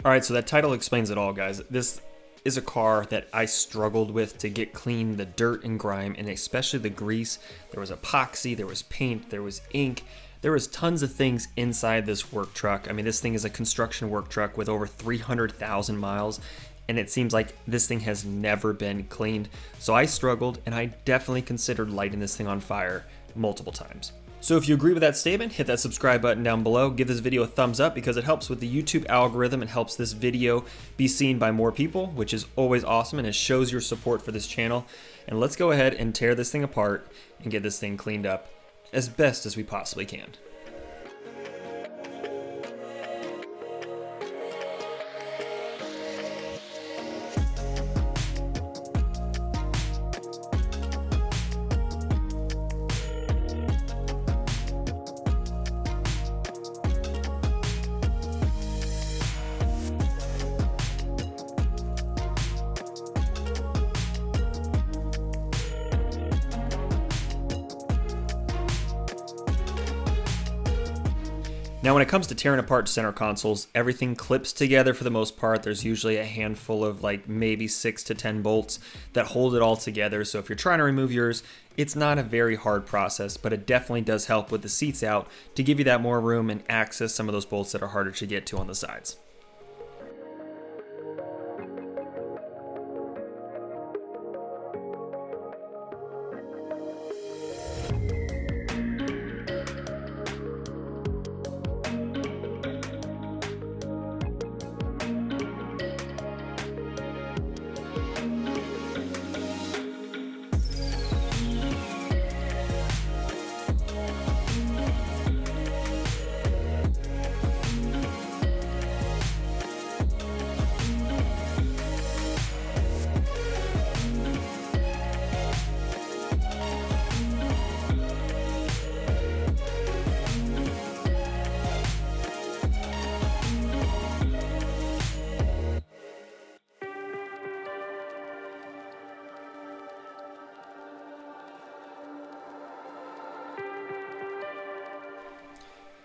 Alright, so that title explains it all, guys. This is a car that I struggled with to get clean, the dirt and grime, and especially the grease. There was epoxy, there was paint, there was ink, there was tons of things inside this work truck. I mean, this thing is a construction work truck with over 300,000 miles, and it seems like this thing has never been cleaned. So I struggled, and I definitely considered lighting this thing on fire multiple times. So if you agree with that statement, hit that subscribe button down below. Give this video a thumbs up because it helps with the YouTube algorithm and helps this video be seen by more people, which is always awesome, and it shows your support for this channel. And let's go ahead and tear this thing apart and get this thing cleaned up as best as we possibly can. Now when it comes to tearing apart center consoles, everything clips together for the most part. There's usually a handful of like maybe 6 to 10 bolts that hold it all together. So if you're trying to remove yours, it's not a very hard process, but it definitely does help with the seats out to give you that more room and access some of those bolts that are harder to get to on the sides.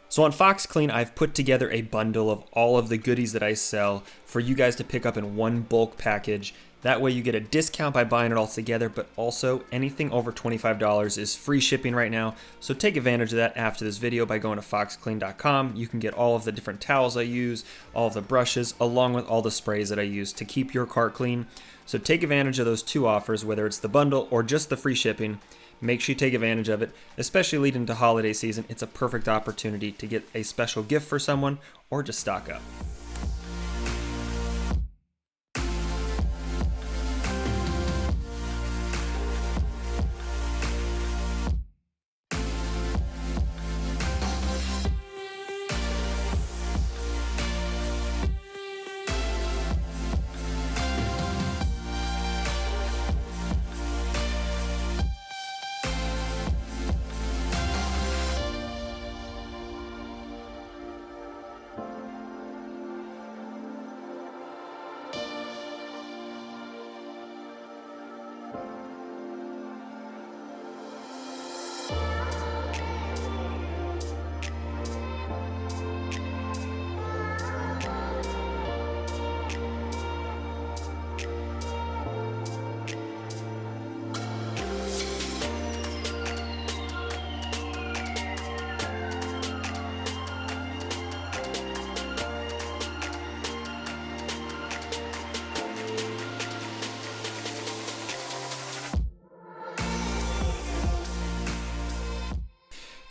So on Fox Clean, I've put together a bundle of all of the goodies that I sell for you guys to pick up in one bulk package. That way you get a discount by buying it all together, but also anything over $25 is free shipping right now. So take advantage of that after this video by going to foxclean.com. You can get all of the different towels I use, all of the brushes, along with all the sprays that I use to keep your car clean. So take advantage of those two offers, whether it's the bundle or just the free shipping. Make sure you take advantage of it, especially leading into holiday season. It's a perfect opportunity to get a special gift for someone or just stock up.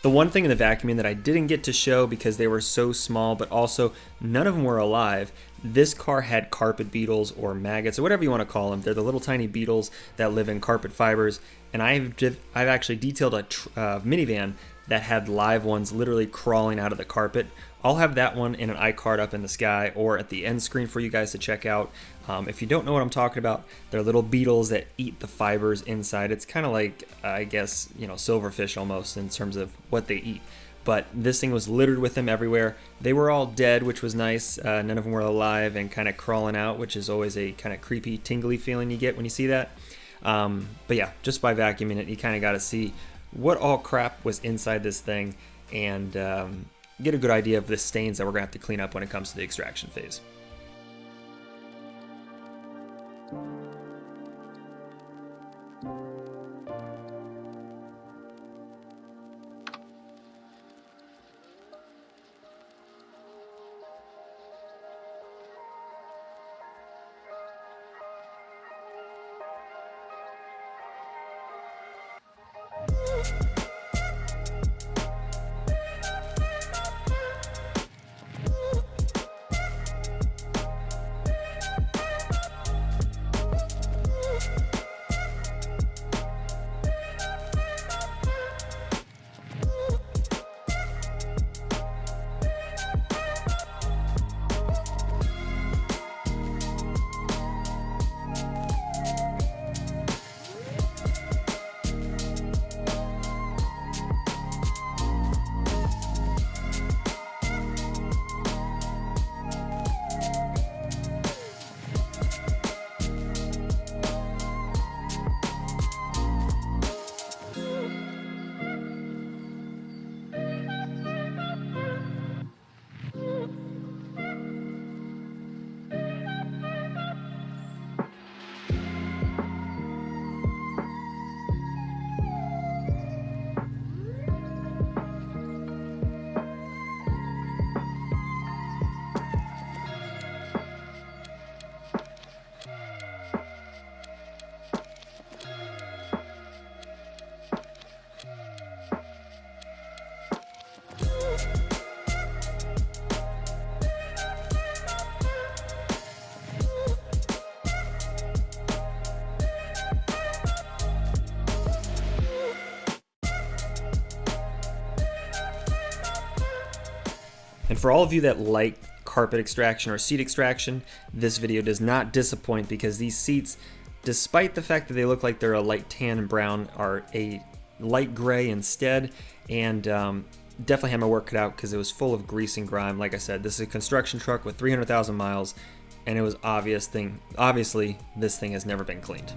The one thing in the vacuuming that I didn't get to show because they were so small, but also none of them were alive, this car had carpet beetles or maggots or whatever you want to call them. They're the little tiny beetles that live in carpet fibers, and I've actually detailed a minivan that had live ones literally crawling out of the carpet. I'll have that one in an iCard up in the sky or at the end screen for you guys to check out. If you don't know what I'm talking about, they're little beetles that eat the fibers inside. It's kind of like, I guess, silverfish almost in terms of what they eat. But this thing was littered with them everywhere. They were all dead, which was nice. None of them were alive and kind of crawling out, which is always a kind of creepy, tingly feeling you get when you see that. But yeah, just by vacuuming it, you kind of got to see what all crap was inside this thing and get a good idea of the stains that we're going to have to clean up when it comes to the extraction phase. And for all of you that like carpet extraction or seat extraction, this video does not disappoint, because these seats, despite the fact that they look like they're a light tan and brown, are a light gray instead, and definitely had my work cut out because it was full of grease and grime. Like I said, this is a construction truck with 300,000 miles, and it was obviously this thing has never been cleaned.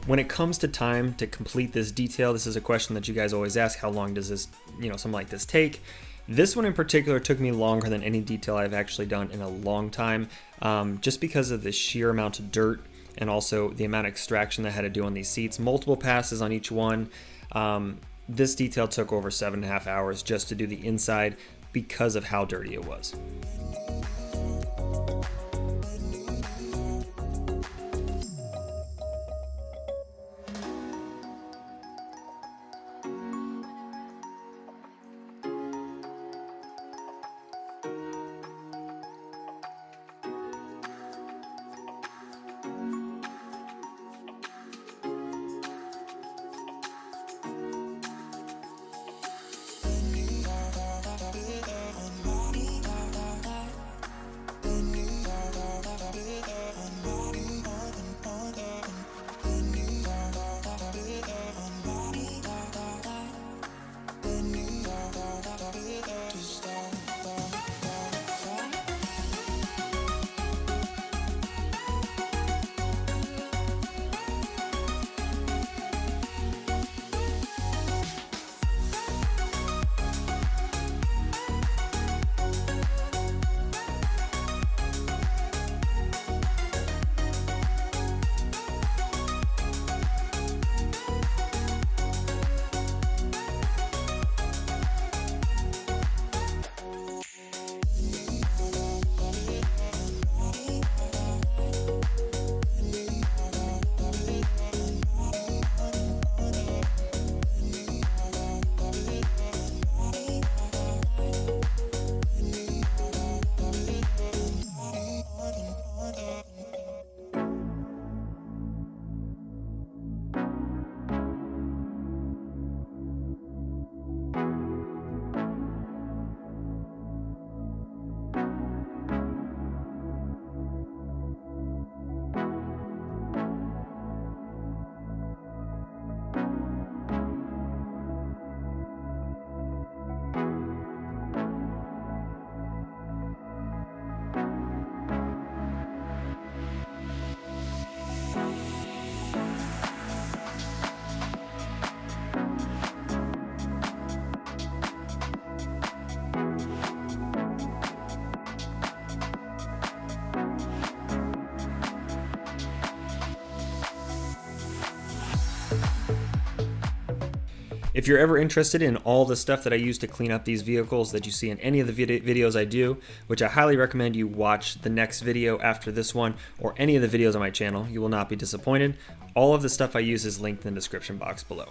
When it comes to time to complete this detail, this is a question that you guys always ask: how long does this, something like this take? This one in particular took me longer than any detail I've actually done in a long time, just because of the sheer amount of dirt and also the amount of extraction that I had to do on these seats. Multiple passes on each one. This detail took over 7.5 hours just to do the inside because of how dirty it was. If you're ever interested in all the stuff that I use to clean up these vehicles that you see in any of the videos I do, which I highly recommend you watch the next video after this one or any of the videos on my channel, you will not be disappointed. All of the stuff I use is linked in the description box below.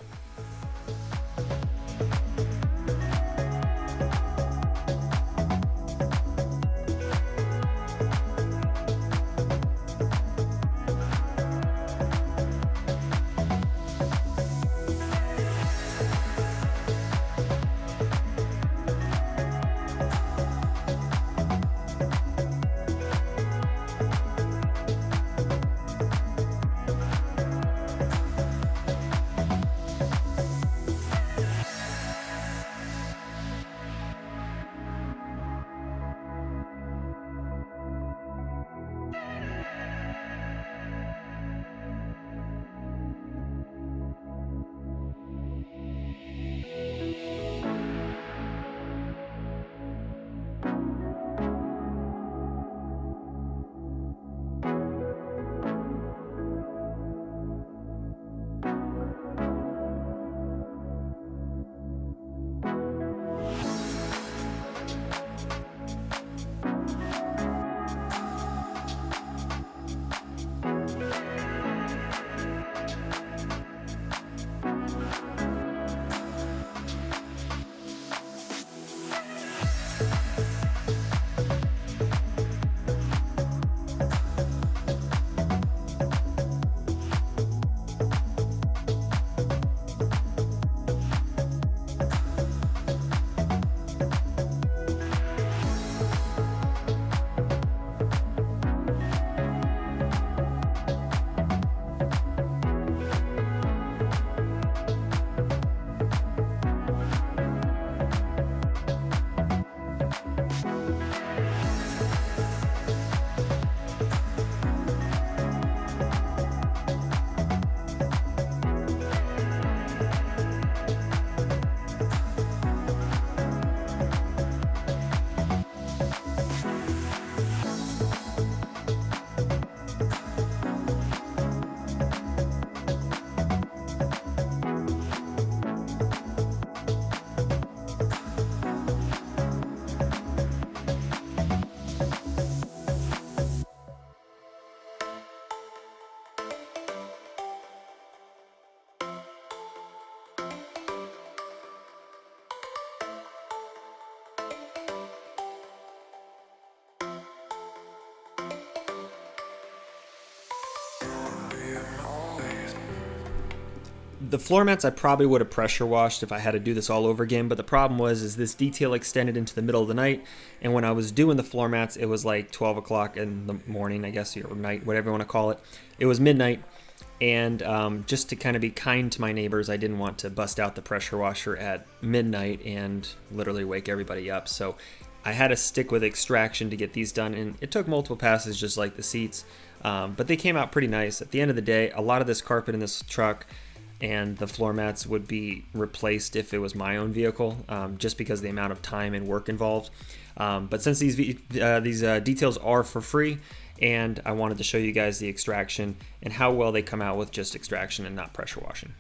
The floor mats I probably would have pressure washed if I had to do this all over again, but the problem is this detail extended into the middle of the night, and when I was doing the floor mats, it was like 12 o'clock in the morning, I guess, or night, whatever you want to call it. It was midnight, and just to kind of be kind to my neighbors, I didn't want to bust out the pressure washer at midnight and literally wake everybody up, so I had to stick with extraction to get these done, and it took multiple passes just like the seats, but they came out pretty nice. At the end of the day, a lot of this carpet in this truck and the floor mats would be replaced if it was my own vehicle, just because of the amount of time and work involved. But since these details are for free, and I wanted to show you guys the extraction and how well they come out with just extraction and not pressure washing.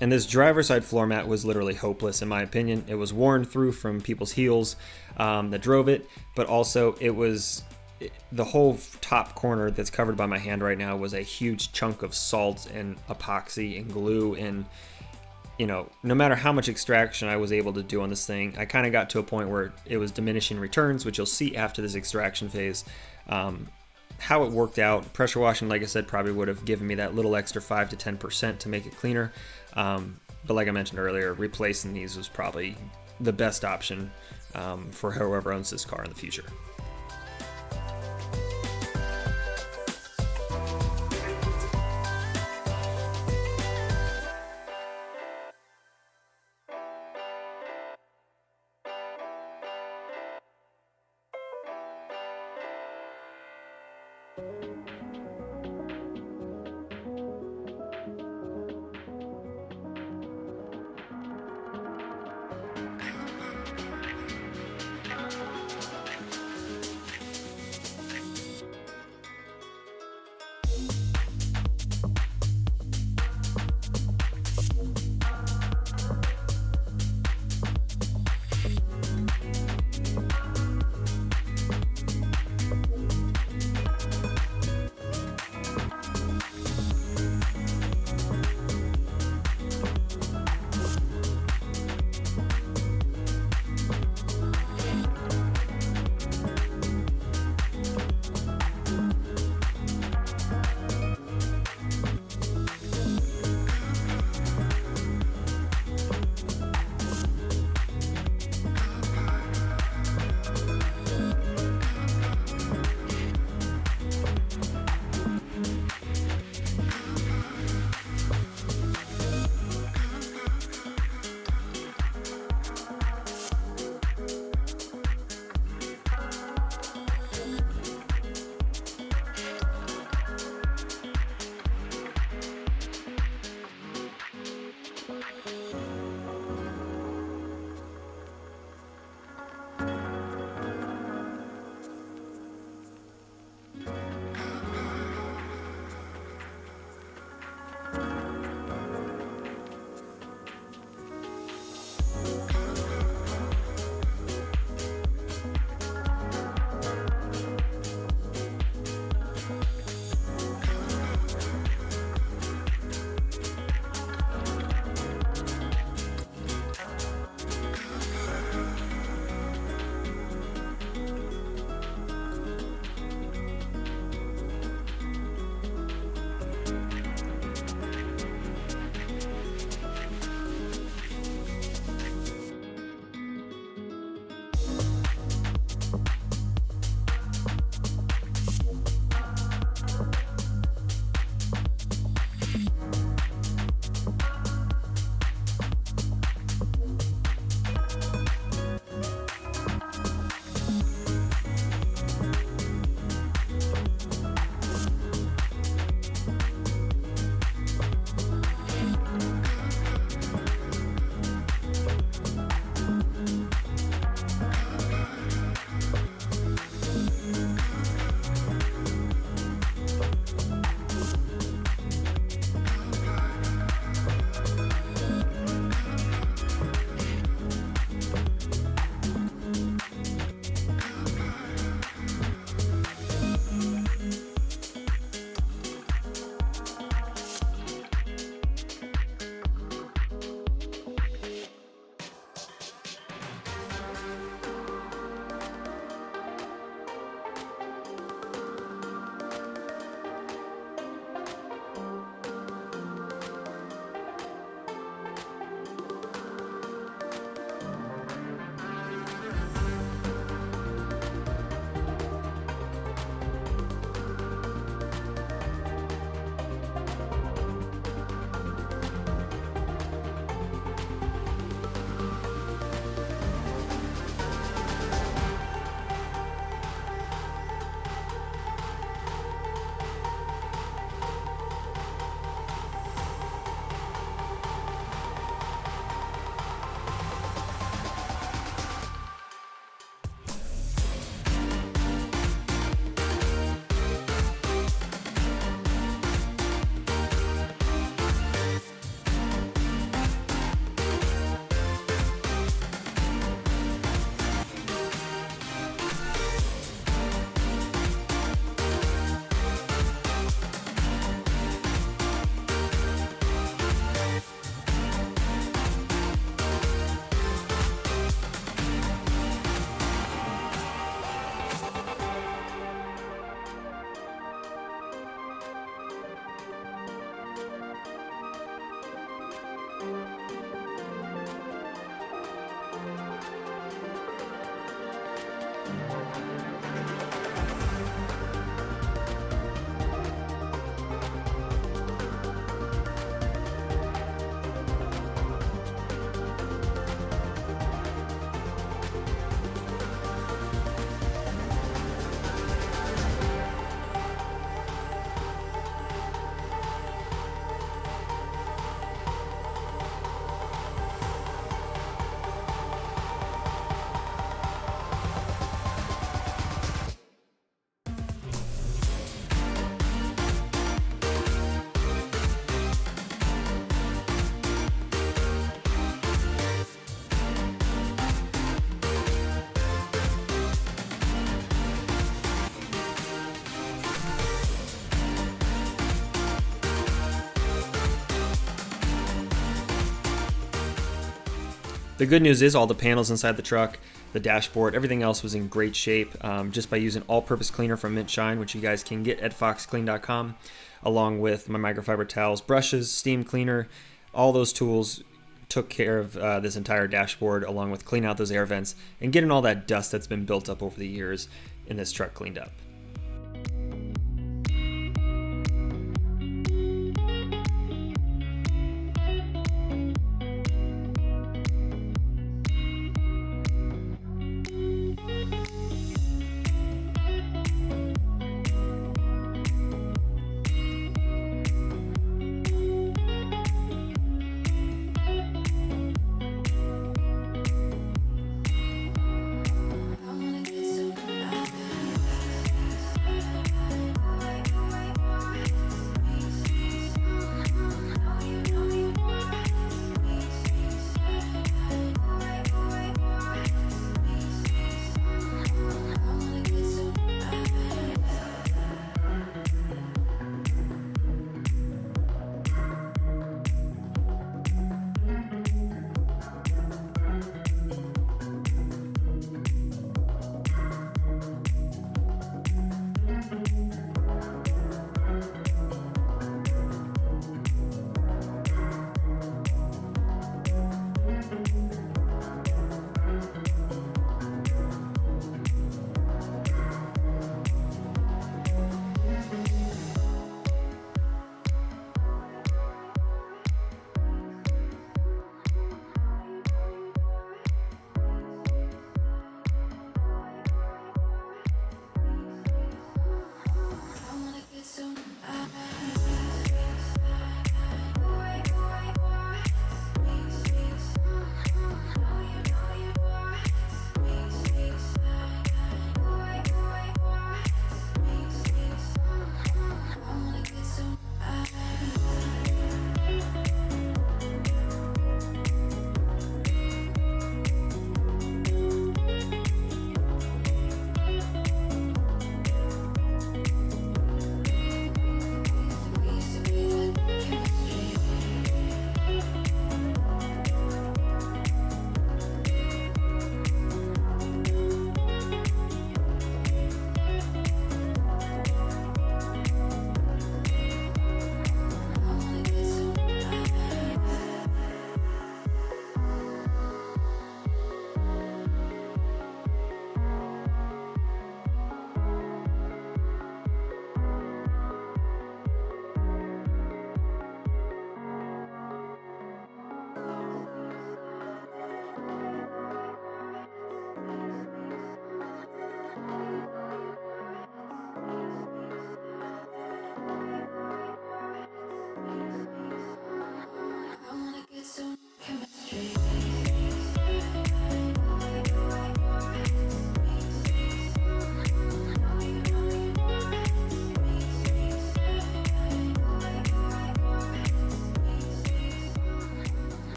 And this driver's side floor mat was literally hopeless in my opinion. It was worn through from people's heels that drove it, but also the whole top corner that's covered by my hand right now was a huge chunk of salt and epoxy and glue. And no matter how much extraction I was able to do on this thing, I kind of got to a point where it was diminishing returns, which you'll see after this extraction phase. How it worked out, pressure washing, like I said, probably would have given me that little extra 5 to 10% to make it cleaner. But like I mentioned earlier, replacing these was probably the best option for whoever owns this car in the future. The good news is all the panels inside the truck, the dashboard, everything else was in great shape just by using all-purpose cleaner from Mint Shine, which you guys can get at foxclean.com, along with my microfiber towels, brushes, steam cleaner. All those tools took care of this entire dashboard, along with cleaning out those air vents and getting all that dust that's been built up over the years in this truck cleaned up.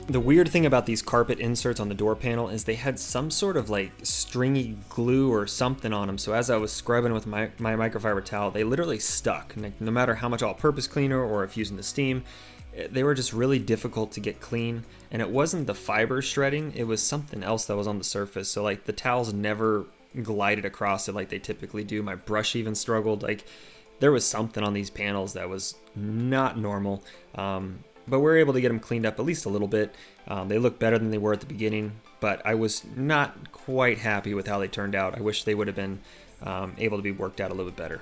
The weird thing about these carpet inserts on the door panel is they had some sort of like stringy glue or something on them. So as I was scrubbing with my microfiber towel, they literally stuck. Like, no matter how much all-purpose cleaner or if using the steam, they were just really difficult to get clean. And it wasn't the fiber shredding, it was something else that was on the surface. So like the towels never glided across it like they typically do. My brush even struggled. Like there was something on these panels that was not normal. But we were able to get them cleaned up at least a little bit. They look better than they were at the beginning, but I was not quite happy with how they turned out. I wish they would have been able to be worked out a little bit better.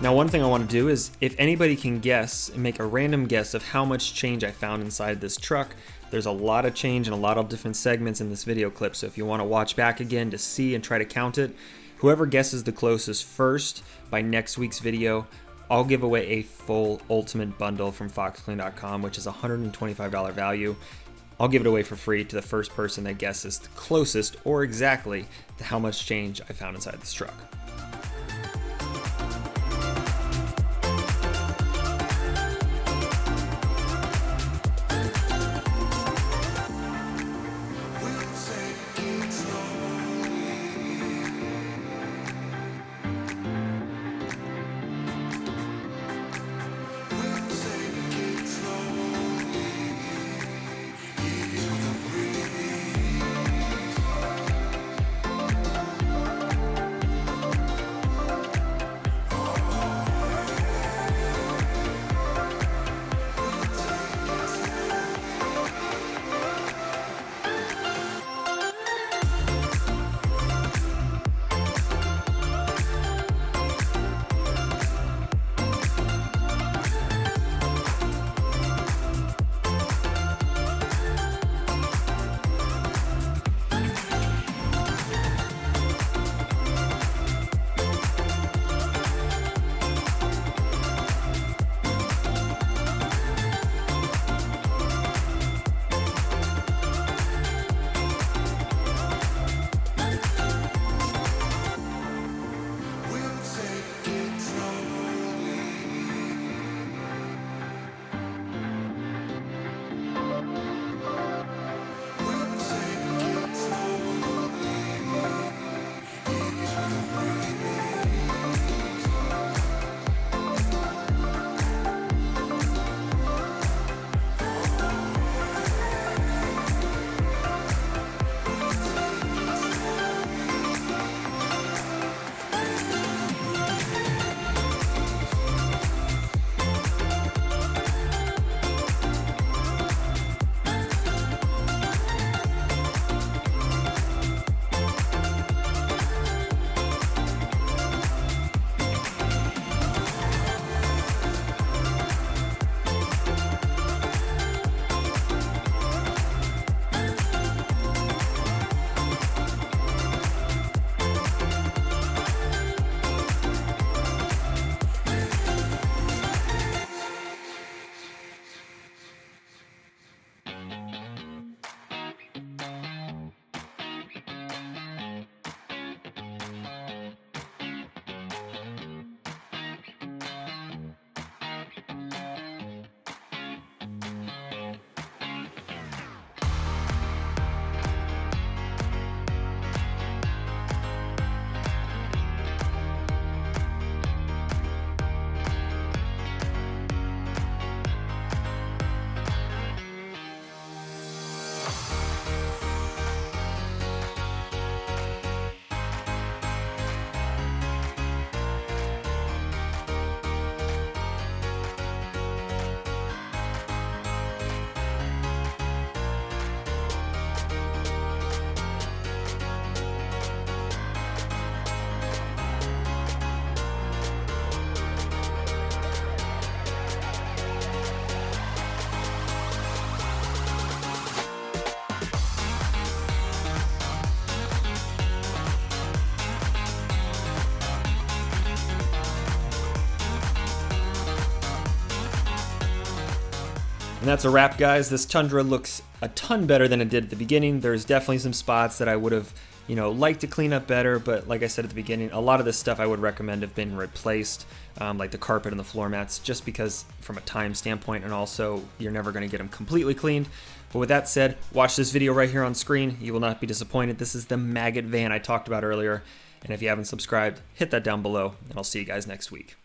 Now, one thing I want to do is, if anybody can guess and make a random guess of how much change I found inside this truck, there's a lot of change and a lot of different segments in this video clip. So if you want to watch back again to see and try to count it, whoever guesses the closest first by next week's video, I'll give away a full ultimate bundle from foxclean.com, which is a $125 value. I'll give it away for free to the first person that guesses the closest or exactly to how much change I found inside this truck. And that's a wrap, guys. This Tundra looks a ton better than it did at the beginning. There's definitely some spots that I would have, liked to clean up better, but like I said at the beginning, a lot of this stuff I would recommend have been replaced, like the carpet and the floor mats, just because from a time standpoint, and also you're never going to get them completely cleaned. But with that said, watch this video right here on screen. You will not be disappointed. This is the maggot van I talked about earlier. And if you haven't subscribed, hit that down below, and I'll see you guys next week.